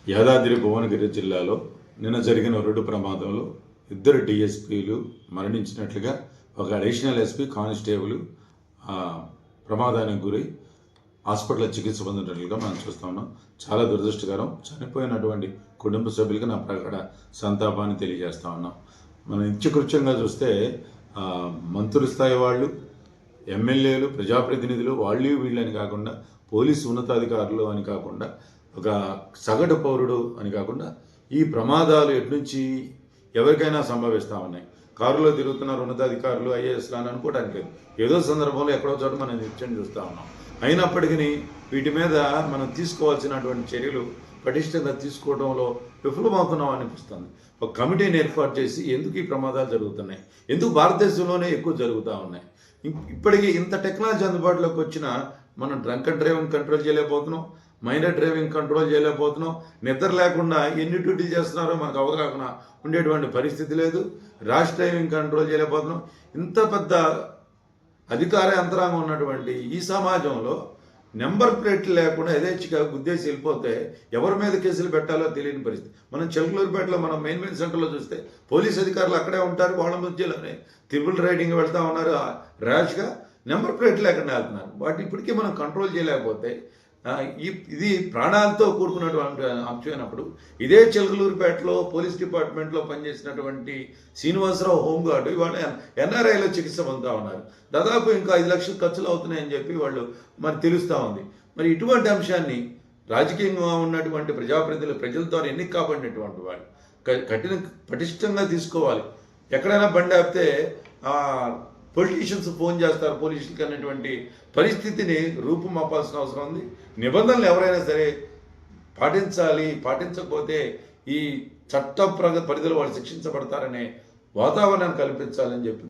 యాదాద్రి భువనగిరి జిల్లాలో నిన్న జరిగిన రోడ్డు ప్రమాదంలో ఇద్దరు డిఎస్పీలు మరణించినట్లుగా ఒక అడిషనల్ ఎస్పీ కానిస్టేబుల్ ప్రమాదానికి గురై హాస్పిటల్లో చికిత్స పొందినట్లుగా మనం చూస్తూ ఉన్నాం. చాలా దురదృష్టకరం. చనిపోయినటువంటి కుటుంబ సభ్యులకు నా ప్రకట సంతాపాన్ని తెలియజేస్తూ ఉన్నాం. మనం నిత్యకృత్యంగా చూస్తే మంత్రుల స్థాయి వాళ్ళు, ఎమ్మెల్యేలు, ప్రజాప్రతినిధులు, వాళ్ళు వీళ్ళని కాకుండా పోలీసు ఉన్నతాధికారులు అని కాకుండా ఒక సగటు పౌరుడు అని కాకుండా ఈ ప్రమాదాలు ఎట్నుంచి ఎవరికైనా సంభవిస్తూ ఉన్నాయి. కారులో తిరుగుతున్నారు ఉన్నతాధికారులు, ఐఏఎస్లు అని అనుకోవడానికి లేదు. ఏదో సందర్భంలో ఎక్కడో చోట మనం నిత్యం చూస్తూ ఉన్నాం. అయినప్పటికీ వీటి మీద మనం తీసుకోవాల్సినటువంటి చర్యలు పటిష్టంగా తీసుకోవడంలో విఫలమవుతున్నాం అనిపిస్తుంది. ఒక కమిటీని ఏర్పాటు చేసి ఎందుకు ఈ ప్రమాదాలు జరుగుతున్నాయి, ఎందుకు భారతదేశంలోనే ఎక్కువ జరుగుతూ ఉన్నాయి, ఇప్పటికీ ఇంత టెక్నాలజీ అందుబాటులోకి వచ్చినా మనం డ్రంక్ అండ్ డ్రైవింగ్ కంట్రోల్ చేయలేకపోతున్నాం, మైనర్ డ్రైవింగ్ కంట్రోల్ చేయలేకపోతున్నాం, నిద్ర లేకుండా ఎన్ని డ్యూటీలు చేస్తున్నారో మనకు అవగాహన ఉండేటువంటి పరిస్థితి లేదు, ర్యాష్ డ్రైవింగ్ కంట్రోల్ చేయలేకపోతున్నాం. ఇంత పెద్ద అధికార యంత్రాంగం ఉన్నటువంటి ఈ సమాజంలో నెంబర్ ప్లేట్లు లేకుండా యథేచ్ఛగా గుద్దేసి వెళ్ళిపోతే ఎవరి మీద కేసులు పెట్టాలో తెలియని పరిస్థితి. మనం చిలకలూరుపేటలో మనం మెయిన్ సెంటర్లో చూస్తే పోలీస్ అధికారులు అక్కడే ఉంటారు, వాళ్ళ మధ్యలోనే త్రిబుల్ రైడింగ్ వెళ్తూ ఉన్నారు, ర్యాష్గా నెంబర్ ప్లేట్లు లేకుండా వెళ్తున్నారు. వాటి ఇప్పటికీ మనం కంట్రోల్ చేయలేకపోతే ఇది ప్రాణాలతో కూడుకున్నటువంటి అంశమైనప్పుడు ఇదే చిలకలూరుపేటలో పోలీస్ డిపార్ట్మెంట్లో పనిచేసినటువంటి శ్రీనివాసరావు హోంగార్డు ఇవాళ ఎన్ఆర్ఐలో చికిత్స పొందుతూ ఉన్నారు. దాదాపు ఇంకా 5 లక్షలు ఖర్చులు అవుతున్నాయని చెప్పి వాళ్ళు మరి తెలుస్తూ ఉంది. మరి ఇటువంటి అంశాన్ని రాజకీయంగా ఉన్నటువంటి ప్రజాప్రతినిధులు, ప్రజలతో ఎన్నిక కాబడినటువంటి వాళ్ళు పటిష్టంగా తీసుకోవాలి. ఎక్కడైనా బండి ఆపితే పొలిటీషియన్స్ ఫోన్ చేస్తారు పోలీసులకి అనేటువంటి పరిస్థితిని రూపుమాపాల్సిన అవసరం ఉంది. నిబంధనలు ఎవరైనా సరే పాటించాలి, పాటించకపోతే ఈ చట్ట పరిధిలో వాళ్ళు శిక్షించబడతారనే వాతావరణాన్ని కల్పించాలని చెప్పి